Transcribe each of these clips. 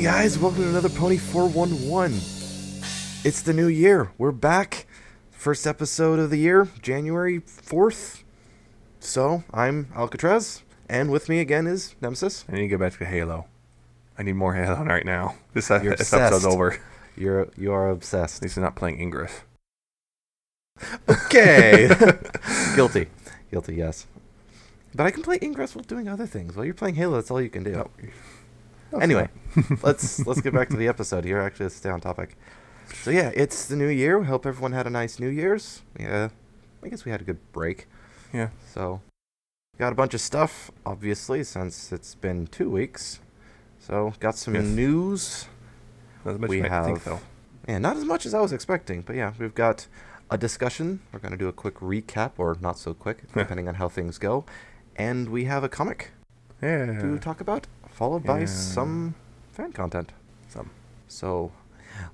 guys, welcome to another Pony 411. It's the new year. We're back. First episode of the year, January 4th. So, I'm Alca7raz, and with me again is Nemesis. I need to go back to Halo. I need more Halo right now. This You're episode's over. You are obsessed. At least I'm not playing Ingress. Okay. Guilty, yes. But I can play Ingress while doing other things. While you're playing Halo, that's all you can do. No, anyway, let's get back to the episode here. Actually, let's stay on topic. So yeah, it's the new year. We hope everyone had a nice New Year's. Yeah, I guess we had a good break. Yeah. So, got a bunch of stuff, obviously, since it's been 2 weeks. So, got some news. Not as much as I think, though. Yeah, not as much as I was expecting. But yeah, we've got a discussion. We're going to do a quick recap, or not so quick, depending on how things go. And we have a comic to talk about, followed by some fan content. So,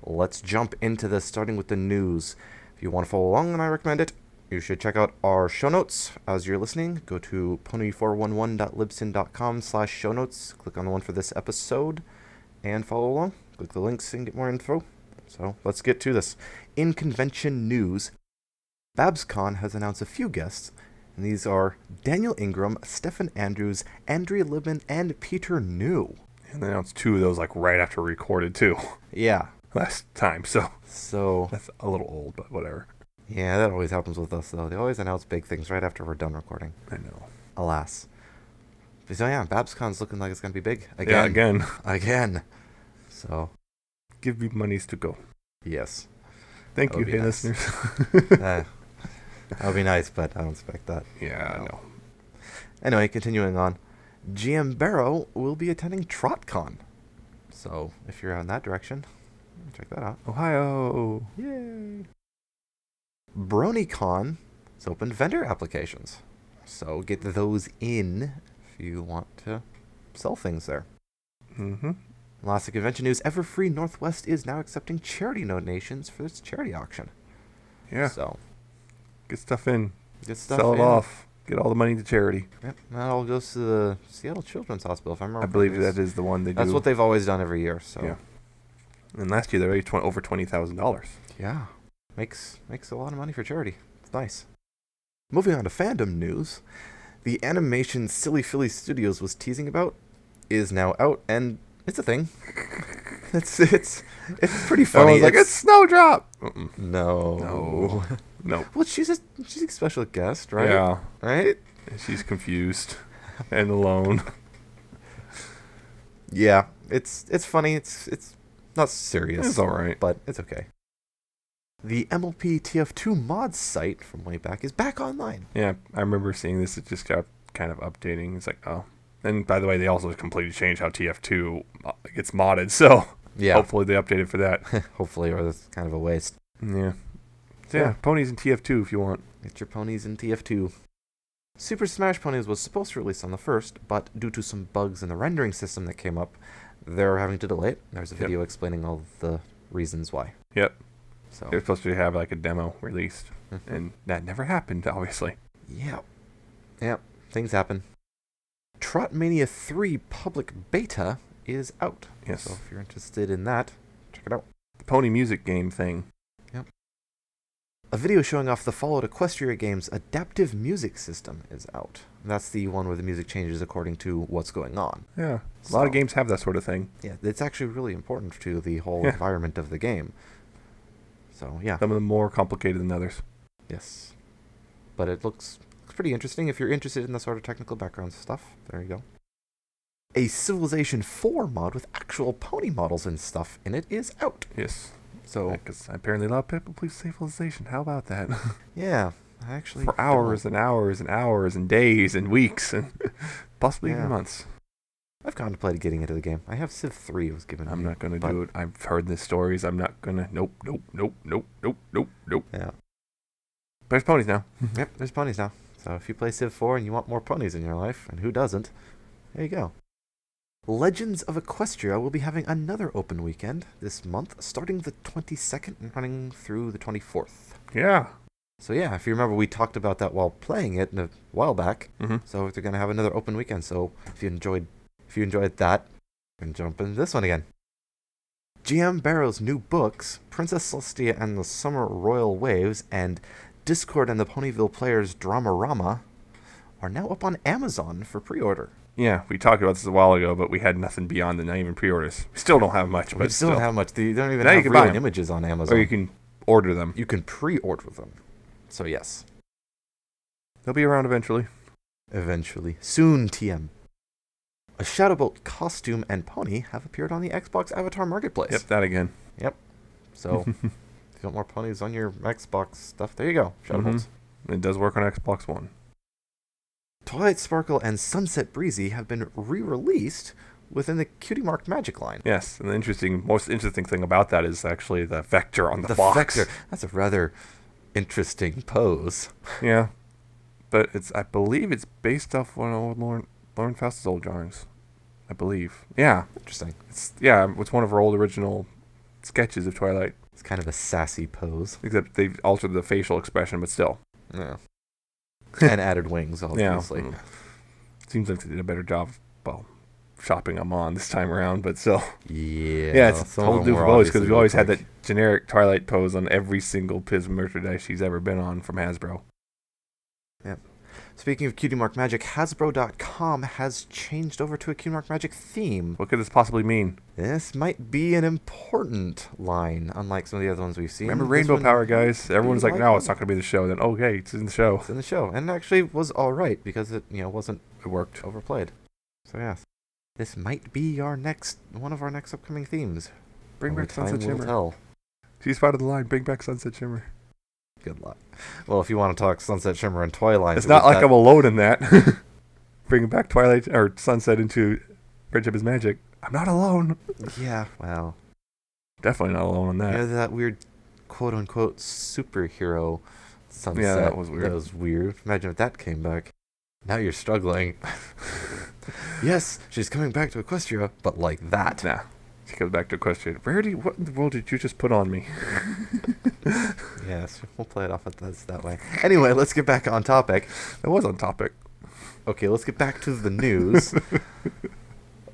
let's jump into this, starting with the news. If you want to follow along, and I recommend it, you should check out our show notes as you're listening. Go to pony411.libsyn.com/show notes. Click on the one for this episode and follow along. Click the links and get more info. So, let's get to this. In convention news, BABSCon has announced a few guests, and these are Daniel Ingram, Stefan Andrews, Andrea Libman, and Peter New. And they announced 2 of those like right after we recorded too. Yeah. Last time, so that's a little old, but whatever. Yeah, that always happens with us, though. They always announce big things right after we're done recording. I know. Alas. So yeah, BABSCon's looking like it's going to be big. Again. Yeah, again. So. Give me monies to go. Yes. Thank you, hey nice. listeners. That would be nice, but I don't expect that. Yeah, I know. Anyway, continuing on. GM Barrow will be attending TrotCon. So, if you're in that direction, check that out. Ohio. Yay. BronyCon has opened vendor applications. So, get those in if you want to sell things there. Mm-hmm. Last convention news, Everfree Northwest is now accepting charity donations for its charity auction. Yeah. So, get stuff in. Sell it off. Get all the money to charity. Yep. That all goes to the Seattle Children's Hospital, if I remember. I believe that is the one they do. That's what they've always done every year. So. Yeah. And last year they raised over $20,000. Yeah. Makes a lot of money for charity. It's nice. Moving on to fandom news, the animation Silly Philly Studios was teasing about is now out, and it's a thing. It's pretty funny. I was like, it's Snowdrop. No. Well, she's a special guest, right? Yeah. Right? And she's confused and alone. Yeah, it's funny. It's not serious. It's all right, but it's okay. The MLP TF2 mods site from way back is back online. Yeah, I remember seeing this. It just got kind of updating. It's like, oh. And by the way, they also completely changed how TF2 gets modded. So yeah, hopefully they updated for that. Hopefully, or that's kind of a waste. Yeah. So yeah, ponies in TF2 if you want. Get your ponies in TF2. Super Smash Ponies was supposed to release on the 1st, but due to some bugs in the rendering system that came up, they're having to delay it. There's a video explaining all the reasons why. Yep. So they're supposed to have like a demo released, and that never happened, obviously. Yeah. Yep. Things happen. Trotmania 3 public beta is out. Yes. So if you're interested in that, check it out. The pony music game thing. Yep. A video showing off the Fallout Equestria game's adaptive music system is out. That's the one where the music changes according to what's going on. Yeah. A lot of games have that sort of thing. Yeah, it's actually really important to the whole environment of the game. So, yeah. Some of them more complicated than others. Yes. But it looks pretty interesting if you're interested in the sort of technical background stuff. There you go. A Civilization 4 mod with actual pony models and stuff in it is out. Yes. So, because apparently a lot of people play Civilization. How about that? Yeah, actually. For hours and hours and hours and days and weeks and possibly even months. I've contemplated getting into the game. I have Civ 3 was given to me. I'm not going to do it. I've heard the stories. I'm not going to. Nope. Yeah. There's ponies now. Yep, there's ponies now. So if you play Civ 4 and you want more ponies in your life, and who doesn't, there you go. Legends of Equestria will be having another open weekend this month, starting the 22nd and running through the 24th. Yeah. So yeah, if you remember, we talked about that while playing it a while back. So they're going to have another open weekend. So if you enjoyed that, you can jump into this one again. GM Barrow's new books, Princess Celestia and the Summer Royal Waves, and Discord and the Ponyville Players Dramarama are now up on Amazon for pre-order. Yeah, we talked about this a while ago, but we had nothing beyond not even pre-orders. We still don't have much, but we still don't have much. They don't even now have real images on Amazon. Or you can order them. You can pre-order them. So yes. They'll be around eventually. Eventually. Soon, TM. A Shadowbolt costume and pony have appeared on the Xbox Avatar Marketplace. Yep, that again. Yep. So, if you want more ponies on your Xbox stuff, there you go. Shadowbolts. It does work on Xbox One. Twilight Sparkle and Sunset Breezy have been re-released within the Cutie Mark Magic line. Yes, and the most interesting thing about that is actually the vector on the box. Vector. That's a rather interesting pose. Yeah, but I believe it's based off one of Lauren Faust's old drawings. I believe. Yeah. Interesting. It's one of her old original sketches of Twilight. It's kind of a sassy pose. Except they've altered the facial expression, but still. Yeah. And added wings, obviously. Yeah. Seems like they did a better job of, shopping them on this time around, but still. Yeah. It's a whole different pose, because we've always had that generic Twilight pose on every single piece of merchandise she's ever been on from Hasbro. Yep. Speaking of Cutie Mark Magic, Hasbro.com has changed over to a Cutie Mark Magic theme. What could this possibly mean? This might be an important line, unlike some of the other ones we've seen. Remember Rainbow Power, guys? Everyone's like, no, it's not going to be the show. Then, okay, it's in the show. It's in the show. And it actually was alright, because it wasn't it worked. Overplayed. So, yeah. This might be one of our next upcoming themes. Bring back Sunset Shimmer. She's part of the line. Bring back Sunset Shimmer. Good luck. Well, if you want to talk Sunset Shimmer and Twilight, it's not like I'm alone in that. Bringing back Twilight or Sunset into Friendship is Magic. I'm not alone. Yeah, well, definitely not alone on that. Yeah, that weird quote unquote superhero Sunset. Yeah, that was weird. That was weird. Imagine if that came back. Now you're struggling. Yes, she's coming back to Equestria, but like that. Nah. She comes back to Equestria. What in the world did you just put on me? Yes, we'll play it off that way. Anyway, let's get back on topic. It was on topic. Okay, let's get back to the news.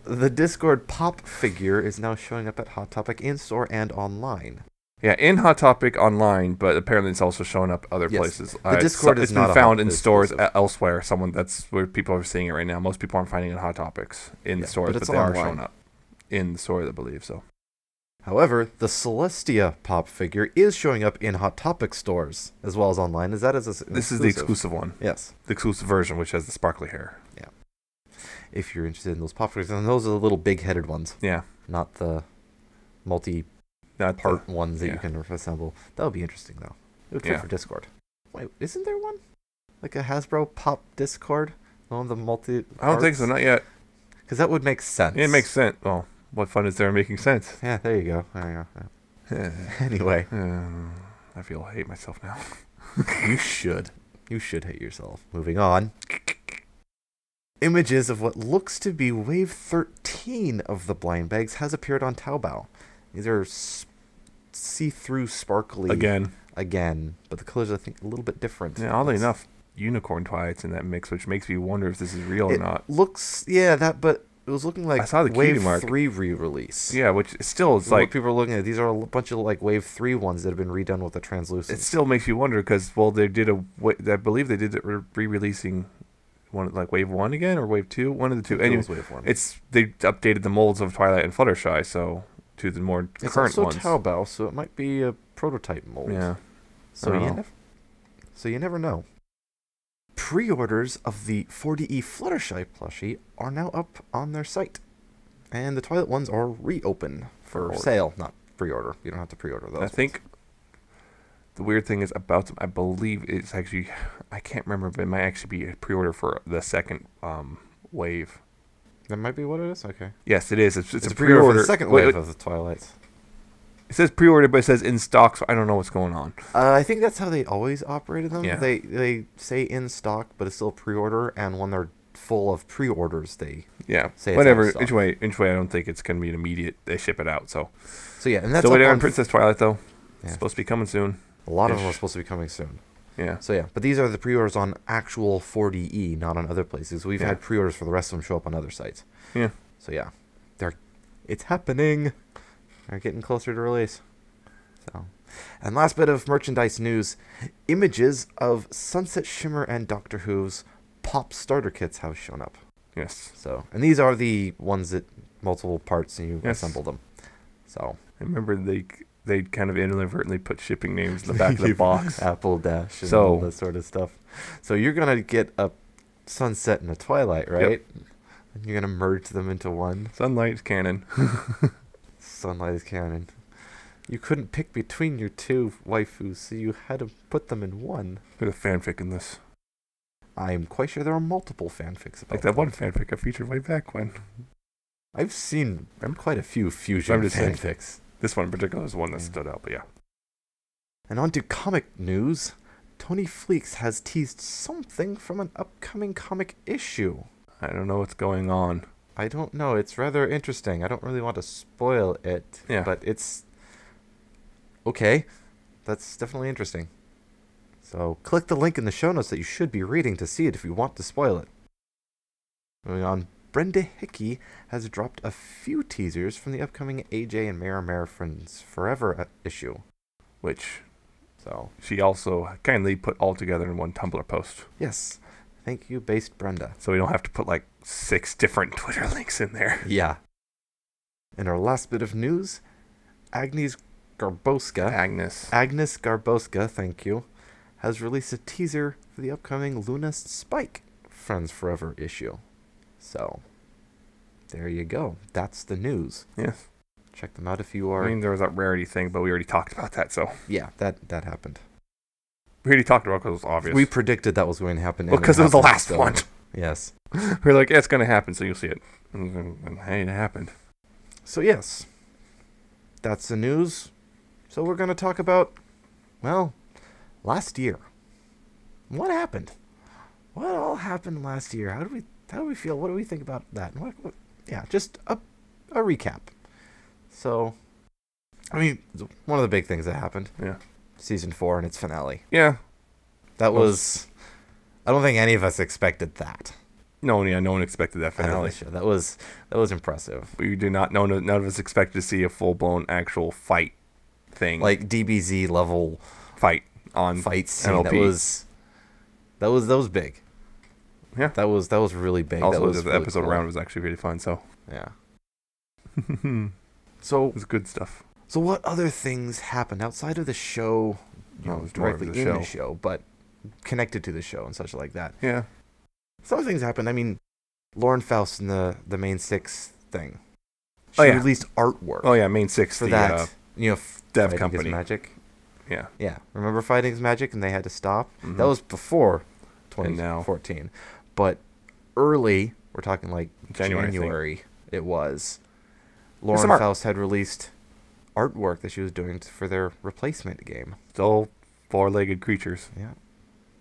The Discord pop figure is now showing up at Hot Topic in-store and online. Yeah, in Hot Topic online, but apparently it's also showing up other places. The Discord it's been found in stores elsewhere. That's where people are seeing it right now. Most people aren't finding it in Hot Topics in the stores, but they are showing up in the store, I believe. So, however, the Celestia pop figure is showing up in Hot Topic stores as well as online. This is the exclusive one. Yes, the exclusive version, which has the sparkly hair. Yeah. If you're interested in those pop figures, and those are the little big-headed ones. Yeah. Not the part ones that you can assemble. That would be interesting, though. It would fit for Discord. Wait, isn't there one? Like a Hasbro Pop Discord? One of the multi I don't think so, not yet. Because that would make sense. Yeah, it makes sense. Well, what fun is there in making sense? Yeah, there you go. There you go. Anyway. I hate myself now. You should. You should hate yourself. Moving on. Images of what looks to be Wave 13 of the blind bags has appeared on Taobao. These are see-through sparkly. Again. But the colors, I think, a little bit different. Yeah, oddly enough, unicorn Twilights in that mix, which makes me wonder if this is real or not. Looks, but it was looking like I saw the Wave Mark 3 re-release. Yeah, which still is like... people are looking at, these are a bunch of like Wave 3 ones that have been redone with the translucent. It still makes you wonder, because, they did I believe they did it re-releasing one, like Wave 1 again, or Wave 2? One of the two. Anyway, Wave 1. They updated the molds of Twilight and Fluttershy, so... to the more current ones. It's also Taobao, so it might be a prototype mold. Yeah. So you never know. Pre-orders of the 4DE Fluttershy plushie are now up on their site. And the Twilight ones are reopened for sale, not pre-order. You don't have to pre-order those. I think the weird thing is about them, I believe it's actually, I can't remember, but it might actually be a pre-order for the second wave. That might be what it is? Okay. Yes, it is. It's a pre-order pre-order for the second wave of the Twilights. It says pre-order, but it says in stock, so I don't know what's going on. I think that's how they always operated them. Yeah. They say in stock, but it's still pre-order, and when they're full of pre-orders, they say whatever. It's out of stock. Which way, I don't think it's going to be an immediate. They ship it out, so yeah, and that's still waiting on Princess Twilight though. Yeah. It's supposed to be coming soon. A lot of them are supposed to be coming soon. Yeah. So but these are the pre-orders on actual 4DE, not on other places. We've had pre-orders for the rest of them show up on other sites. Yeah. So it's happening. are getting closer to release. So, and last bit of merchandise news: images of Sunset Shimmer and Doctor Who's Pop starter kits have shown up. Yes. So, and these are the ones that multiple parts and you assemble them. So I remember they kind of inadvertently put shipping names in the back of the box. Apple Dash and all that sort of stuff. So you're gonna get a Sunset and a Twilight, right? Yep. And you're gonna merge them into one. Sunlight's canon. Sunlight is canon. You couldn't pick between your two waifus, so you had to put them in one. There's a fanfic in this. I'm quite sure there are multiple fanfics about like that one fanfic I featured way back when. I've seen quite a few fusion fanfics. This one in particular is one that stood out, but yeah. And on to comic news. Tony Fleeks has teased something from an upcoming comic issue. I don't know what's going on. I don't know. It's rather interesting. I don't really want to spoil it, but it's okay. That's definitely interesting. So click the link in the show notes that you should be reading to see it if you want to spoil it. Moving on, Brenda Hickey has dropped a few teasers from the upcoming AJ and Mara Friends Forever issue, which she also kindly put all together in one Tumblr post. Yes. Thank you, based Brenda. So we don't have to put like 6 different Twitter links in there. Yeah. And our last bit of news, Agnes Garboska, thank you, has released a teaser for the upcoming Luna Spike Friends Forever issue. So, there you go. That's the news. Yes. Check them out if you are... I mean, there was that rarity thing, but we already talked about that, so... Yeah, that happened. We already talked about it because it was obvious. We predicted that was going to happen. Well, because it was the last one. Yes. We were like, yeah, it's going to happen, so you'll see it. And hey, it happened. So, yes. That's the news. So we're going to talk about, well, last year. What happened? What all happened last year? How do we feel? What do we think about that? Yeah, just a recap. So, I mean, one of the big things that happened. Yeah. Season 4 and its finale. Yeah. That was... I don't think any of us expected that. No one expected that finale. That was impressive. We do not. None of us expected to see a full-blown actual fight thing. Like DBZ level fight on fight scene. NLP. That was big. Yeah. That was really big. Also, that was the really episode cool. around was actually really fun. So yeah. So it was good stuff. So what other things happened outside of the show? Directly in the show, but connected to the show and such like that. Yeah. Some other things happened. I mean, Lauren Faust in the main 6 thing. She released artwork. Oh yeah, main 6 for that. dev company. Magic. Yeah. Yeah. Remember Fighting is Magic and they had to stop? Mm-hmm. That was before 2014. But early, we're talking like January it was. Lauren Faust had released artwork that she was doing for their replacement game. Still 4-legged creatures. Yeah.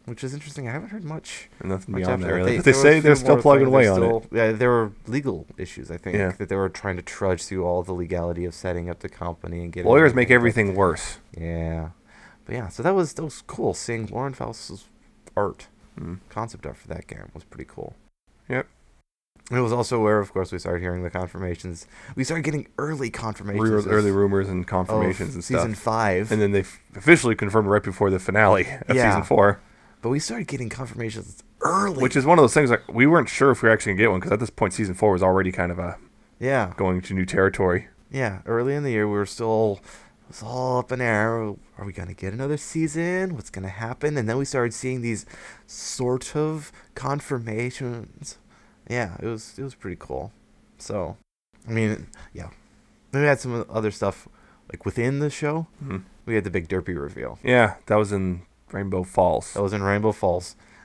Which is interesting. I haven't heard much. Nothing beyond that, really. But they say they're still plugging away on it. Yeah, there were legal issues, I think, that they were trying to trudge through all the legality of setting up the company and getting... Lawyers make everything worse. Yeah. But yeah, so that was cool. Seeing Lauren Faust's art, concept art for that game was pretty cool. Yep. It was also where, of course, we started hearing the confirmations. We started getting early confirmations. Early rumors and confirmations and stuff. Season 5. And then they officially confirmed right before the finale of Season 4. But we started getting confirmations early. Which is one of those things, like, we weren't sure if we were actually going to get one, because at this point, Season 4 was already kind of going to new territory. Yeah, early in the year, we were still... It was all up in air. Are we going to get another season? What's going to happen? And then we started seeing these sort of confirmations. Yeah, it was pretty cool. So, I mean, yeah. Then we had some other stuff, like within the show. Mm-hmm. We had the big Derpy reveal. Yeah, that was in Rainbow Falls.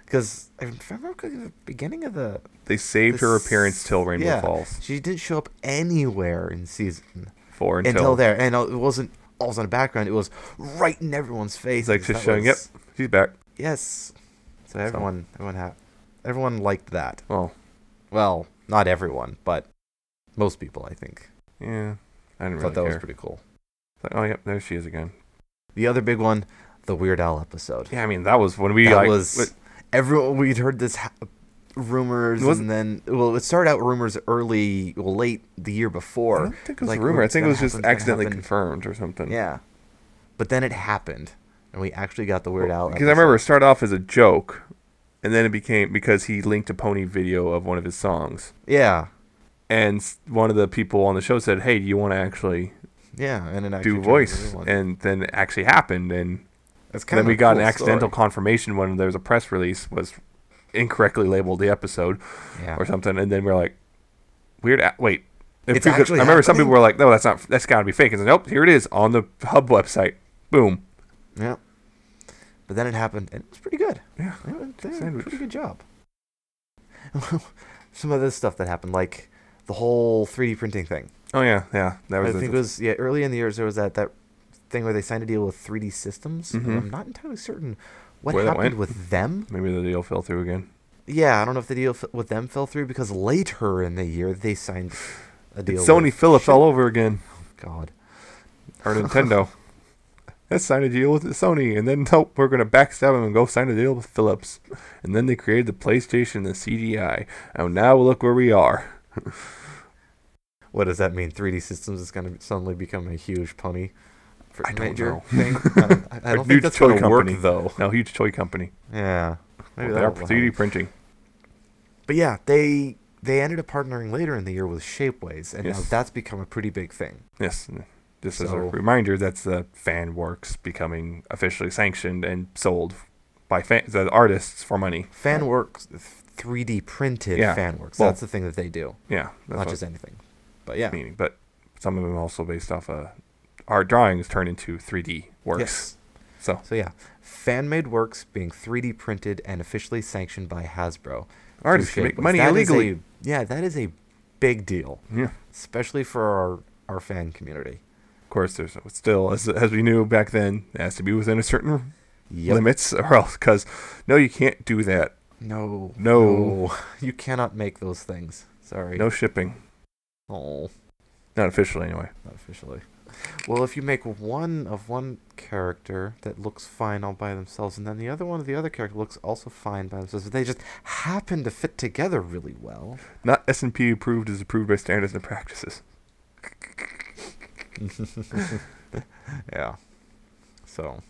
Because I remember at the beginning of the... They saved her appearance till Rainbow Falls. She didn't show up anywhere in season 4 until there. And it wasn't all in the background. It was right in everyone's face. It's like just showing, yep, she's back. Yes. So everyone liked that. Well, not everyone, but most people, I think. Yeah. I didn't really thought that care. was pretty cool. It's like, oh, yep, there she is again. The other big one, the Weird Al episode. Yeah, I mean, that was when we... We'd heard this rumors, and then it started out rumors late the year before. I don't think it was a rumor. I think it was just accidentally confirmed or something. Yeah, but then it happened, and we actually got the Weird Al. Because I remember it started off as a joke, and then it became because he linked a pony video of one of his songs. Yeah, and one of the people on the show said, "Hey, do you want to actually?" Yeah, and it actually do voice, and then it actually happened, and then we got an accidental confirmation when there was a press release was incorrectly labeled the episode or something, and then we're like, wait, it's actually I remember some people were like, no, that's got to be fake, and nope, here it is on the Hub website, boom. Yeah, but then it happened, and it was pretty good. Yeah, they did a pretty good job. Some of this stuff that happened, like the whole 3D printing thing. Oh yeah. That was. I think it was early in the years there was that thing where they signed a deal with 3D Systems. Mm-hmm. I'm not entirely certain what happened with them. Maybe the deal fell through again. Yeah, I don't know if the deal with them fell through because later in the year they signed a deal. It's Sony Philips all over again. God. Or Nintendo. Let's sign a deal with Sony, and then nope, we're gonna backstab them and go sign a deal with Philips. And then they created the PlayStation, the CDI, and now look where we are. What does that mean? 3D Systems is going to suddenly become a huge pony I don't know. thing? I don't think that's going to work, though. No, huge toy company. Yeah. Maybe they're 3D printing. But yeah, they ended up partnering later in the year with Shapeways, and now that's become a pretty big thing. Yes. Just as a reminder, that's the fan works becoming officially sanctioned and sold by the artists for money. Fan works, 3D printed fan works. Well, that's the thing that they do. Yeah. Not just anything. But yeah. But some of them also based off art drawings turned into 3D works. Yes. So yeah. Fan-made works being 3D printed and officially sanctioned by Hasbro. Artists can make money illegally. That is a big deal. Yeah. Especially for our fan community. Of course, there's still, as we knew back then, it has to be within a certain limits, or else, because, no, you can't do that. No. You cannot make those things. Sorry. No shipping. Oh. Not officially, anyway. Not officially. Well, if you make one character that looks fine all by themselves, and then the other character looks also fine by themselves, but they just happen to fit together really well. Not S&P approved is approved by standards and practices. Yeah. So,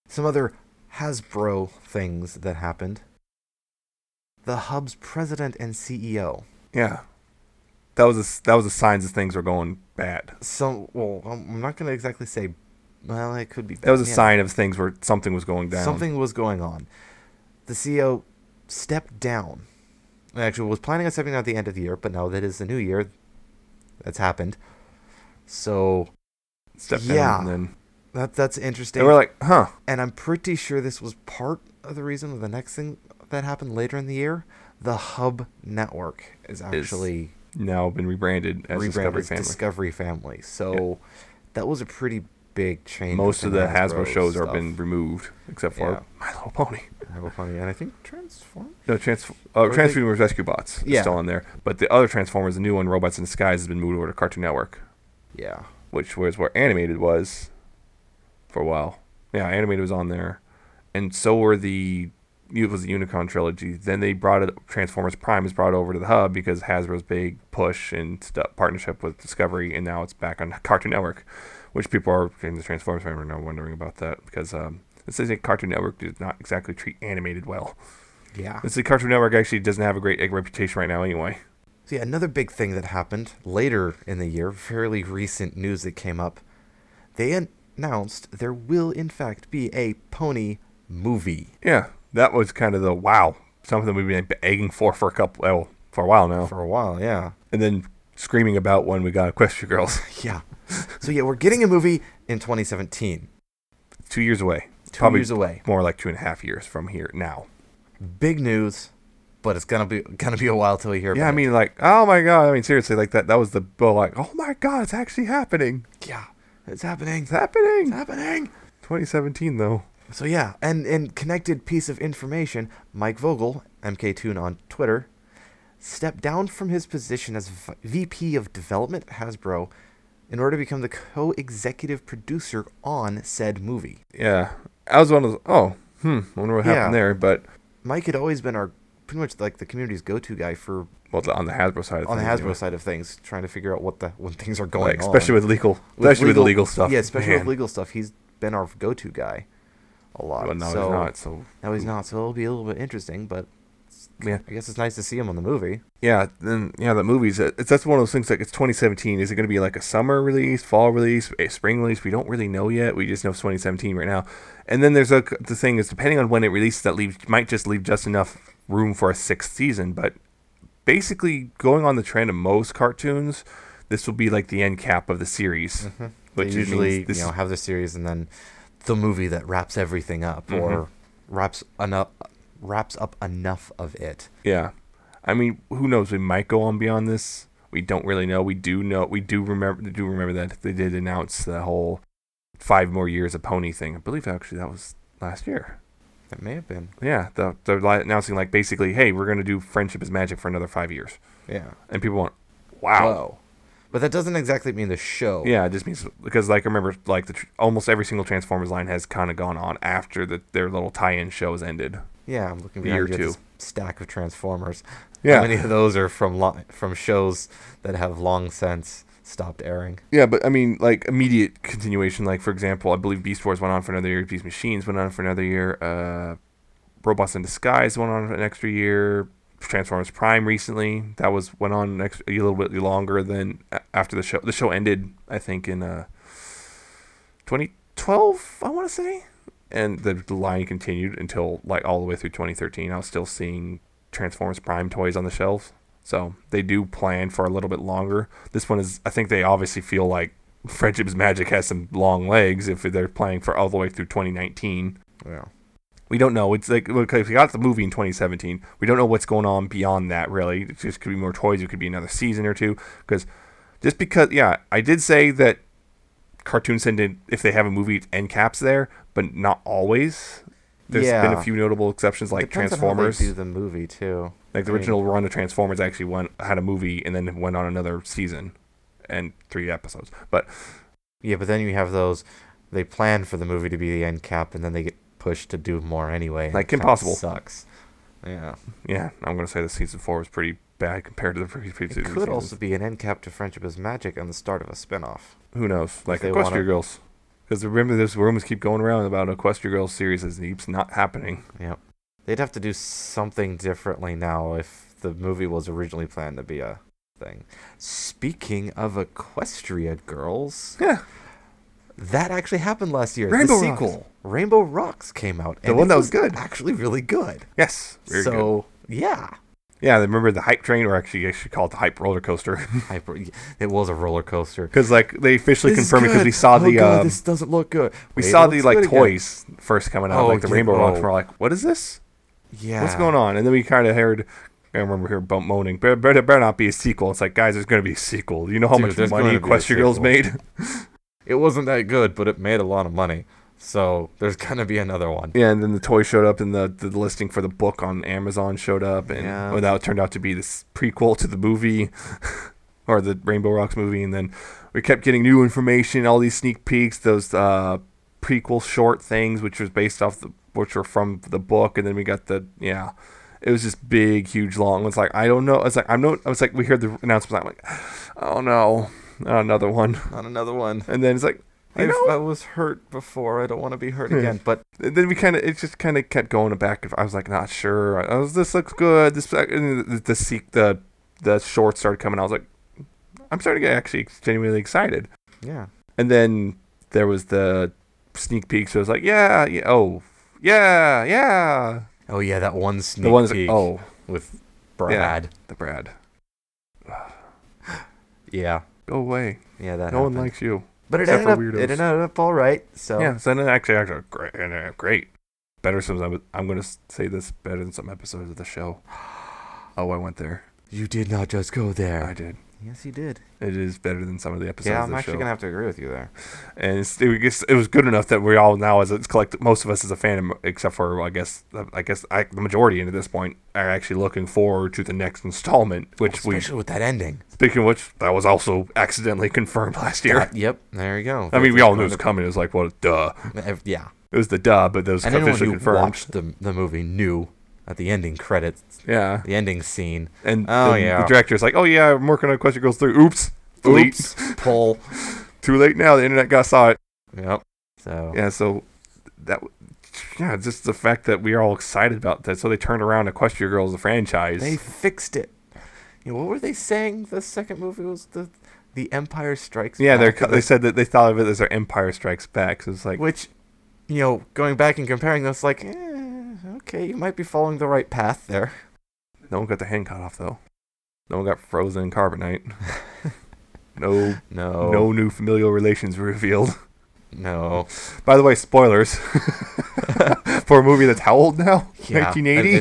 some other Hasbro things that happened. The Hub's president and CEO. Yeah. That was a sign that things were going bad. I'm not going to exactly say, well, it could be bad. That was a sign of things where something was going down. Something was going on. The CEO stepped down. Actually, was planning on stepping down at the end of the year, but now that is the new year. That's happened. So, stepped down. And then that's interesting. And we're like, huh. And I'm pretty sure this was part of the reason of the next thing that happened later in the year. The Hub Network is actually now been rebranded as Discovery Family. So that was a pretty big change. Most of the Hasbro shows have been removed, except for My Little Pony. My Little Pony, and I think Transformers. No, Transformers Rescue Bots is still in there, but the other Transformers, the new one, Robots in Disguise, has been moved over to Cartoon Network. Yeah, which was where Animated was for a while. Yeah, Animated was on there, and so were it was the Unicron trilogy. Then they brought it. Transformers Prime is brought over to the Hub because Hasbro's big push and partnership with Discovery, and now it's back on Cartoon Network, which people are in the Transformers family are now wondering about that because it says that Cartoon Network does not exactly treat Animated well. Yeah, the Cartoon Network actually doesn't have a great reputation right now anyway. So yeah, another big thing that happened later in the year, fairly recent news that came up. They announced there will in fact be a pony movie. Yeah. That was kind of something we've been begging for a while now. For a while, yeah. And then screaming about when we got Equestria Girls. Yeah. So yeah, we're getting a movie in 2017. 2 years away. 2 years away. More like 2.5 years from here now. Big news, but it's gonna be a while till we hear about it. Yeah, I mean, like, oh my god. I mean, seriously, like that was the oh my god, it's actually happening. Yeah, it's happening. It's happening. It's happening. 2017, though. So yeah, and connected piece of information, Mike Vogel, MKToon on Twitter, stepped down from his position as VP of Development at Hasbro in order to become the co-executive producer on said movie. Yeah, I was one of those, wonder what happened there, but... Mike had always been our pretty much like the community's go-to guy for on the Hasbro side of on things, the Hasbro side of things, trying to figure out when things are going on, especially with legal stuff. Yeah, especially with legal stuff. He's been our go-to guy a lot. Well, now he's not. So now he's not. So it'll be a little bit interesting, but yeah, I guess it's nice to see him on the movie. Yeah, then the movies. That's one of those things. Like, it's 2017. Is it going to be like a summer release, fall release, a spring release? We don't really know yet. We just know it's 2017 right now. And then there's the thing is, depending on when it releases, might just leave just enough room for a 6th season. But basically, going on the trend of most cartoons, this will be like the end cap of the series. Mm-hmm. Which they usually have the series and then the movie that wraps everything up, or wraps up enough of it. Yeah. I mean, who knows? We might go on beyond this. We don't really know. We do remember that they did announce the whole 5 more years of Pony thing. I believe actually that was last year. It may have been. Yeah, they're announcing like basically, hey, we're going to do Friendship is Magic for another 5 years. Yeah. And people went, wow. Whoa. But that doesn't exactly mean the show. Yeah, it just means because like I remember like almost every single Transformers line has kind of gone on after their little tie-in shows ended. Yeah, I'm looking behind you at this stack of Transformers. Yeah. How many of those are from shows that have long since stopped airing? Yeah, but I mean, like, immediate continuation. Like, for example, I believe Beast Wars went on for another year. Beast Machines went on for another year. Robots in Disguise went on for an extra year. Transformers Prime recently. That went on a little bit longer than after the show. The show ended, I think, in 2012, I want to say. And the line continued until like all the way through 2013. I was still seeing Transformers Prime toys on the shelves. So they do plan for a little bit longer. This one is, I think they obviously feel like Friendship is Magic has some long legs if they're planning for all the way through 2019. Yeah. We don't know. It's like, okay, we got the movie in 2017. We don't know what's going on beyond that, really. It just could be more toys. It could be another season or two. Because, yeah, I did say that cartoons tend to, if they have a movie, end caps there, but not always. There's been a few notable exceptions, like Transformers. On how they do the movie too. Like the original run of Transformers actually had a movie and then went on another season and 3 episodes. But then you have those. They plan for the movie to be the end cap, and then they get pushed to do more anyway. Like Impossible sucks. Yeah. Yeah, I'm gonna say the season 4 was pretty bad compared to the previous seasons. It could also be an end cap to Friendship is Magic and the start of a spinoff. Who knows? Like Equestria Girls. Because remember, there's rumors keep going around about Equestria Girls series as keeps not happening. Yep. They'd have to do something differently now if the movie was originally planned to be a thing. Speaking of Equestria Girls, yeah, that actually happened last year. Rainbow the Rocks. Sequel, Rainbow Rocks, came out. The one that was good. Actually, really good. Yes. Very good. Yeah. Yeah, remember the hype train, or actually I should call it the hype roller coaster. It was a roller coaster. Because like they officially confirmed it because we saw God, this doesn't look good. We saw the like toys first coming out, like the Rainbow Rocks. And we're like, what is this? Yeah. What's going on? And then we kind of heard, I remember hearing bump moaning, better not be a sequel. It's like, guys, there's going to be a sequel. You know how much money Equestria Girls made? It wasn't that good, but it made a lot of money. So there's going to be another one. Yeah, and then the toy showed up, and the listing for the book on Amazon showed up, and that it turned out to be this prequel to the movie, or the Rainbow Rocks movie, and then we kept getting new information, all these sneak peeks, those prequel short things, which was based off which were from the book, and then we got it was just big, huge, long. It's like, I don't know. It's like, we heard the announcement. I'm like, oh no, not another one. Not another one. And then it's like, I was hurt before. I don't want to be hurt again. But then it just kind of kept going back. I was like, not sure. This looks good. The shorts started coming. I was like, I'm starting to get actually genuinely excited. Yeah. And then there was the sneak peek. So I was like, yeah. Oh yeah, that one sneak peek. With Brad. Yeah, the Brad. Yeah. Go away. Yeah, that no one likes you. But it ended up all right. So yeah, so then actually great. Better some. I'm going to say this, better than some episodes of the show. Oh, I went there. You did not just go there. I did. Yes, you did. It is better than some of the episodes. Yeah, I'm actually gonna have to agree with you there. And it was good enough that we all now, as it's collective, most of us as a fan, except for the majority at this point, are actually looking forward to the next installment, especially with that ending. Speaking of which, that was also accidentally confirmed last year. Yep, there you go. I mean, we all knew it was coming. It was like, well, duh. Yeah. It was the duh, but those officially confirmed. Anyone who watched the movie knew at the ending credits. Yeah. The ending scene. And the director's like, oh yeah, I'm working on Question Girls 3. Oops. Pull. Too late now. The internet saw it. Yep. So. Yeah, so that... Yeah, just the fact that we are all excited about that. So they turned around and Question Girls, the franchise. They fixed it. You know, what were they saying? The second movie was the Empire Strikes Back. Yeah, they said that they thought of it as their Empire Strikes Back. So it's like, which, you know, going back and comparing this, like, okay, you might be following the right path there. No one got their hand cut off though. No one got frozen in carbonite. No new familial relations were revealed. No. By the way, spoilers for a movie that's how old now? Yeah, 1980.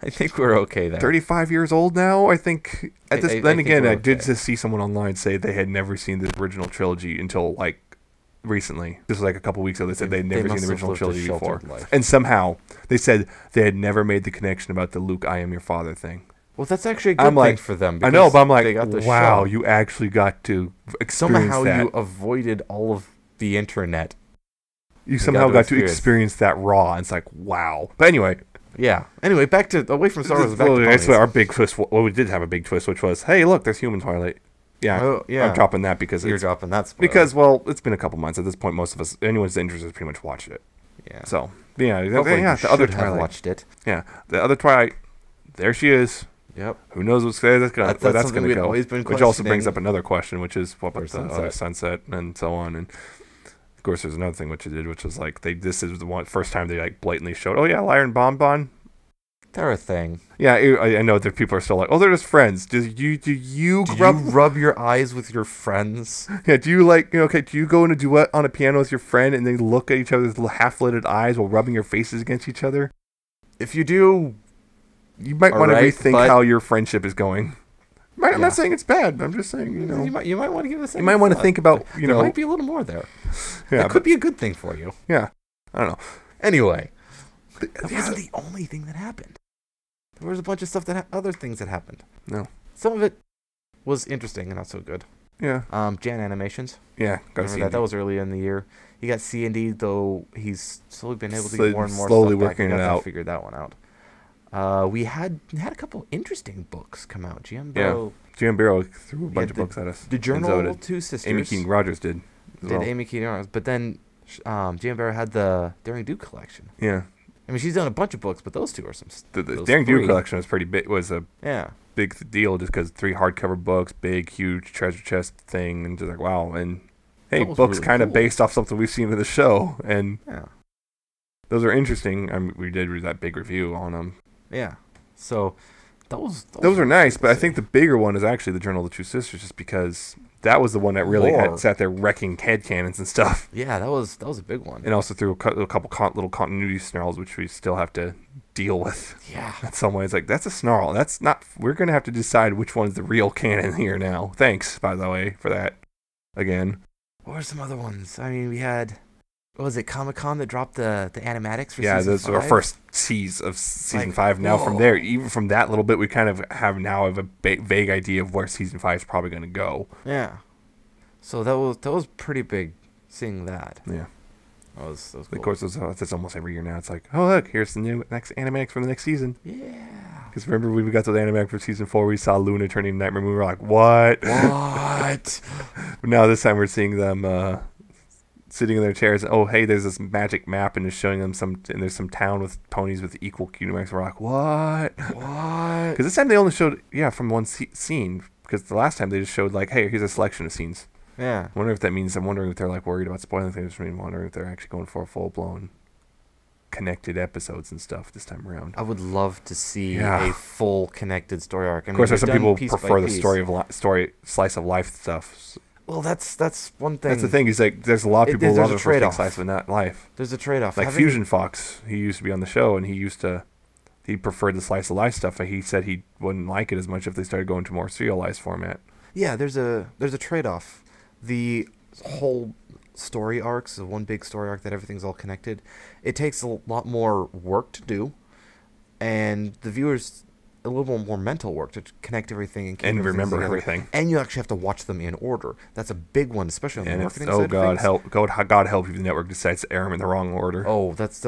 I think we're okay there. 35 years old now. I think. I did just see someone online say they had never seen the original trilogy until like recently. This was like a couple weeks ago. They said they'd never seen the original trilogy before, and somehow they said they had never made the connection about the Luke, "I am your father" thing. Well, that's actually a good thing for them. I know, but I'm like, wow, you actually got to experience somehow that. You avoided all of the internet. You somehow got to experience that raw. And it's like, wow. But anyway. Yeah. Anyway, back to away from Star Wars. Back to that's our big twist. Well, we did have a big twist, which was, hey, look, there's human Twilight. Yeah. Oh, yeah. I'm dropping that because you're dropping that. Spoiler. Because, well, it's been a couple months at this point. Most of us, anyone's interested, has pretty much watched it. Yeah. So yeah, the other Twilight. Watched it. Yeah, the other Twilight. There she is. Yep. Who knows where that's going to go? Which also brings up another question, which is what about the other Sunset and so on. And of course, there's another thing which they did, which was like this is the first time they like blatantly showed, oh yeah, Liar and Bonbon. They're a thing. Yeah, I know that people are still like, oh, they're just friends. Do you rub your eyes with your friends? Yeah. Do you like do you go in a duet on a piano with your friend and then look at each other's half-lidded eyes while rubbing your faces against each other? If you do. You might want to rethink how your friendship is going. I'm not saying it's bad. I'm just saying, you might want to give this. You might want to think about, there might be a little more there. Yeah, it could be a good thing for you. Yeah, I don't know. Anyway, that wasn't the only thing that happened. There was a bunch of stuff other things that happened. No, some of it was interesting and not so good. Yeah. Jan Animations. Yeah, got that. That was early in the year. You got C&D, though he's slowly been able to get more and more slowly stuff working back. it out. Figured that one out. We had a couple interesting books come out. GM Barrow threw a bunch of books at us. The Journal of Two Sisters. Amy Keaton Rogers did. Amy Keaton Rogers, but then GM Barrow had the Daring Do collection. Yeah. I mean, she's done a bunch of books, but those two are some. The Daring Do collection was pretty big. Was a big deal just because 3 hardcover books, big, huge treasure chest thing, and just like wow. And hey, books really kind of based off something we've seen in the show, and those are interesting. I mean, we did read that big review on them. Yeah, so those are nice, but I think the bigger one is actually the Journal of the Two Sisters, just because that was the one that really had sat there wrecking headcanons and stuff. Yeah, that was a big one, and also threw a couple little continuity snarls, which we still have to deal with. Yeah, in some ways, like that's a snarl. That's not. We're gonna have to decide which one's the real canon here now. Thanks, by the way, for that. Again, what were some other ones? I mean, we had. What was it, Comic-Con that dropped the animatics for season 5? Yeah, those are our first seas of season 5. Now from there, even from that little bit, we kind of have a vague idea of where season 5 is probably going to go. Yeah. So that was pretty big seeing that. Yeah. That was cool. Of course, that's almost every year now. It's like, oh, look, here's the new next animatics for the next season. Yeah. Because remember when we got to the animatic for season 4, we saw Luna turning into Nightmare Moon. We were like, what? What? But now this time we're seeing them... sitting in their chairs. Oh, hey, there's this magic map, and it's showing them and there's some town with ponies with equal Unimatics. We're like, what? Because this time they only showed, from one scene. Because the last time they just showed, like, hey, here's a selection of scenes. Yeah. I wonder if that means, I'm wondering if they're, like, worried about spoiling things. I'm wondering if they're actually going for a full-blown connected episodes and stuff this time around. I would love to see a full connected story arc. Of course, there's some people who prefer the story slice of life stuff. Well, that's one thing. That's the thing. He's like, there's a lot of people who love the first slice of life. There's a trade-off. Like Fusion Fox, he used to be on the show, and he preferred the slice of life stuff. He said he wouldn't like it as much if they started going to more serialized format. Yeah, there's a trade-off. The whole story arcs, the one big story arc that everything's all connected, it takes a lot more work to do, and the viewers a little more mental work to connect everything and remember everything. And you actually have to watch them in order. That's a big one, especially on the marketing side. God help if the network decides to air them in the wrong order. Oh, that's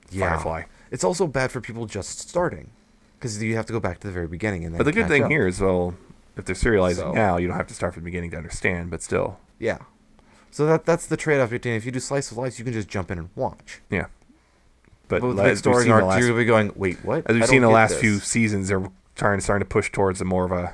Firefly. it's also bad for people just starting, because you have to go back to the very beginning and then. But the good thing up. here is, well, if they're serializing now, you don't have to start from the beginning to understand. But still, yeah. So that's the trade-off between if you do slice of life, you can just jump in and watch. Yeah. But with the big story arc, you're gonna be going, wait, what? As we've seen the last few seasons, they're starting to push towards a more of a